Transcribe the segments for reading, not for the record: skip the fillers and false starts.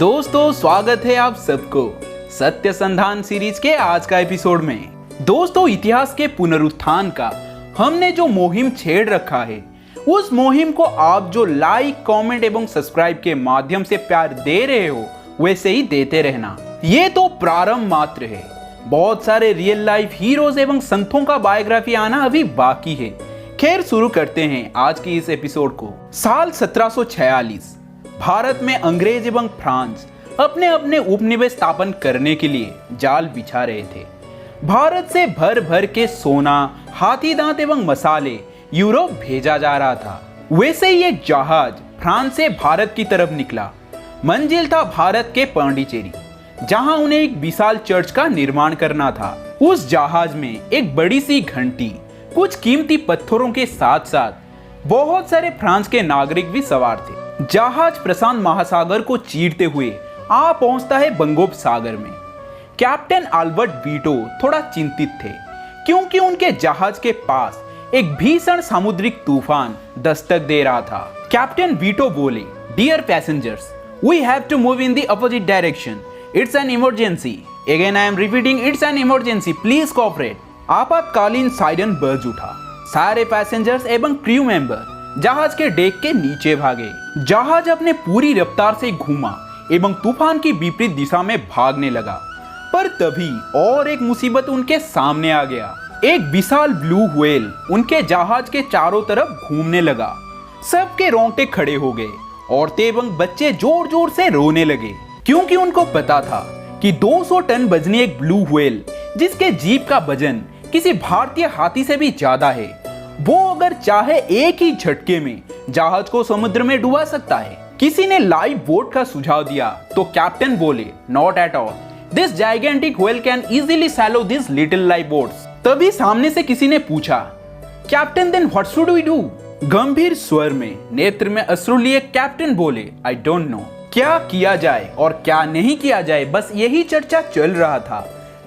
दोस्तों स्वागत है आप सबको सत्य संधान सीरीज के आज का एपिसोड में। दोस्तों इतिहास के पुनरुत्थान का हमने जो मुहिम छेड़ रखा है, उस मुहिम को आप जो लाइक, कमेंट एवं सब्सक्राइब के माध्यम से प्यार दे रहे हो वैसे ही देते रहना। ये तो प्रारंभ मात्र है, बहुत सारे रियल लाइफ हीरोज एवं संतों का बायोग्राफी आना अभी बाकी है। खैर शुरू करते हैं आज की इस एपिसोड को। साल 1746 भारत में अंग्रेज एवं फ्रांस अपने अपने उपनिवेश स्थापन करने के लिए जाल बिछा रहे थे। भारत से भर भर के सोना, हाथी दांत एवं मसाले यूरोप भेजा जा रहा था। वैसे ही एक जहाज फ्रांस से भारत की तरफ निकला। मंजिल था भारत के पांडिचेरी, जहां उन्हें एक विशाल चर्च का निर्माण करना था। उस जहाज में एक बड़ी सी घंटी, कुछ कीमती पत्थरों के साथ साथ बहुत सारे फ्रांस के नागरिक भी सवार थे। जहाज प्रशांत महासागर को चीरते हुए आ पहुंचता है बंगोपसागर में। कैप्टन अल्बर्ट वीटो थोड़ा चिंतित थे, क्योंकि उनके जहाज के पास एक भीषण सामुद्रिक तूफान दस्तक दे रहा था। कैप्टन वीटो बोले, dear passengers, we have to move in the opposite direction, it's an emergency. Again I am repeating, it's an emergency, please cooperate. आपातकालीन सायरन बज उठा। सारे पैसेंजर्स एवं क्रू मेंबर जहाज के डेक के नीचे भागे। जहाज अपने पूरी रफ्तार से घूमा एवं तूफान की विपरीत दिशा में भागने लगा। पर तभी और एक मुसीबत उनके सामने आ गया। एक विशाल ब्लू व्हेल उनके जहाज के चारों तरफ घूमने लगा। सबके रोंगटे खड़े हो गए। औरतें एवं बच्चे जोर जोर से रोने लगे, क्योंकि उनको पता था कि 200 टन वजनी एक ब्लू व्हेल, जिसके जीभ का वजन किसी भारतीय हाथी से भी ज्यादा है, वो अगर चाहे एक ही झटके में जहाज को समुद्र में डुबा सकता है। किसी ने लाइव बोट का सुझाव दिया तो कैप्टन बोले, not at all, this gigantic whale can easily swallow this little live boats. तभी सामने से किसी ने पूछा, captain then what should we do? गंभीर स्वर में, नेत्र में अश्रु लिए कैप्टन बोले, आई डोंट नो। क्या किया जाए और क्या नहीं किया जाए, बस यही चर्चा चल रहा था।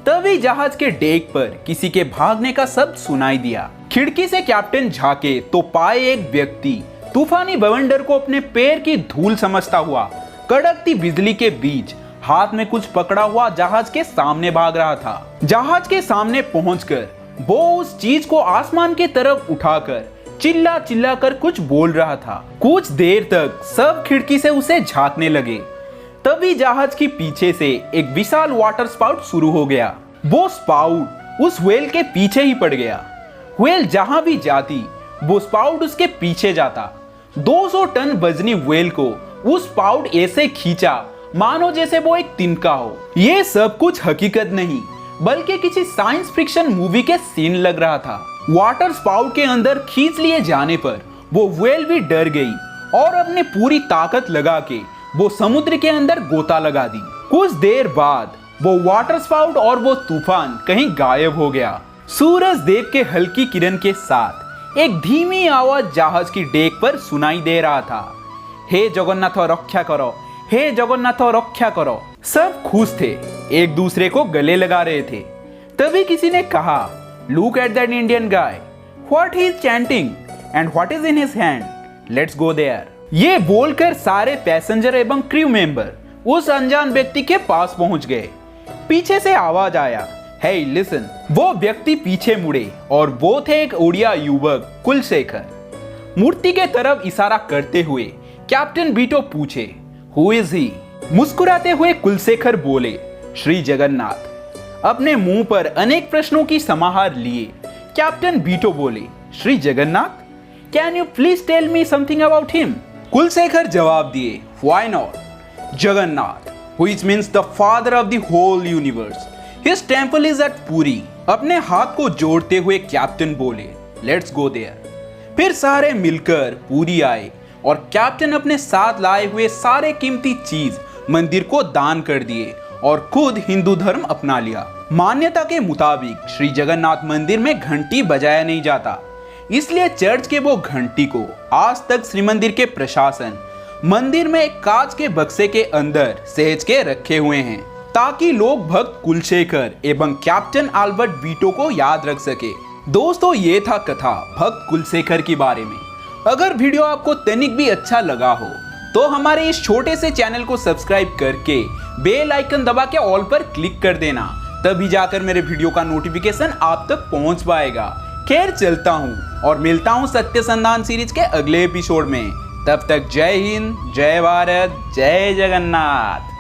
तभी जहाज के डेक पर किसी के भागने का शब्द सुनाई दिया। खिड़की से कैप्टन झांके तो पाए एक व्यक्ति तूफानी बवंडर को अपने पैर की धूल समझता हुआ कड़कती बिजली के बीच हाथ में कुछ पकड़ा हुआ जहाज के सामने भाग रहा था। जहाज के सामने पहुंचकर वो उस चीज को आसमान की तरफ उठाकर चिल्ला चिल्ला कर कुछ बोल रहा था। कुछ देर तक सब खिड़की से उसे झांकने लगे। तभी जहाज के पीछे से एक विशाल वाटर स्पाउट शुरू हो गया। वो स्पाउट उस व्हेल के पीछे ही पड़ गया। व्हेल जहां भी जाती वो स्पाउट उसके पीछे जाता। 200 टन वजनी व्हेल को उस स्पाउट ऐसे खींचा मानो जैसे वो एक तिनका हो। ये सब कुछ हकीकत नहीं, बल्कि किसी साइंस फिक्शन मूवी के सीन लग रहा था। वाटर स्पाउट के अंदर खींच लिए जाने पर वो व्हेल भी डर गई और अपने पूरी ताकत लगा के वो समुद्र के अंदर गोता लगा दी। कुछ देर बाद वो वाटर स्पाउट और वो तूफान कहीं गायब हो गया। सूरज देव के हल्की किरण के साथ एक धीमी आवाज जहाज की डेक पर सुनाई दे रहा था, हे जगन्नाथ रक्षा करो, हे जगन्नाथ रक्षा करो। सब खुश थे, एक दूसरे को गले लगा रहे थे। तभी किसी ने कहा, look at that Indian guy, what he is chanting and what is in his hand, let's go there. ये बोलकर सारे पैसेंजर एवं क्रू मेंबर उस अनजान व्यक्ति के पास पहुंच गए। पीछे से आवाज आया, हे लिसन। वो व्यक्ति पीछे मुड़े और वो थे एक उड़िया युवक कुलशेखर। मूर्ति के तरफ इशारा करते हुए कैप्टन वीटो पूछे, हु इज ही? मुस्कुराते हुए कुलशेखर बोले, श्री जगन्नाथ। अपने मुंह पर अनेक प्रश्नों की समाहार लिए कैप्टन वीटो बोले, Shri Jagannath, can you please tell me something about him? Kulshekhar जवाब दिए, why not, Jagannath, which means the father of the whole universe. His temple is at Puri. अपने हाथ को जोड़ते हुए कैप्टन बोले, Let's go there. फिर सारे मिलकर पूरी आए और कैप्टन अपने साथ लाए हुए सारे कीमती चीज मंदिर को दान कर दिए और खुद हिंदू धर्म अपना लिया। मान्यता के मुताबिक श्री जगन्नाथ मंदिर में घंटी बजाया नहीं जाता, इसलिए चर्च के वो घंटी को आज तक श्री मंदिर के प्रशासन मंदिर में एक कांच के बक्से के अंदर सहेज के रखे हुए हैं, ताकि लोग भक्त कुलशेखर एवं कैप्टन अल्बर्ट वीटो को याद रख सके। दोस्तों ये था कथा भक्त कुलशेखर के बारे में। अगर वीडियो आपको तनिक भी अच्छा लगा हो तो हमारे इस छोटे से चैनल को सब्सक्राइब करके बेल आइकन दबा के ऑल पर क्लिक कर देना, तभी जाकर मेरे वीडियो का नोटिफिकेशन आप तक पहुंच पाएगा। खैर चलता हूं और मिलता हूं सत्यसंधान सीरीज के अगले एपिसोड में। तब तक जय हिंद, जय भारत, जय जगन्नाथ।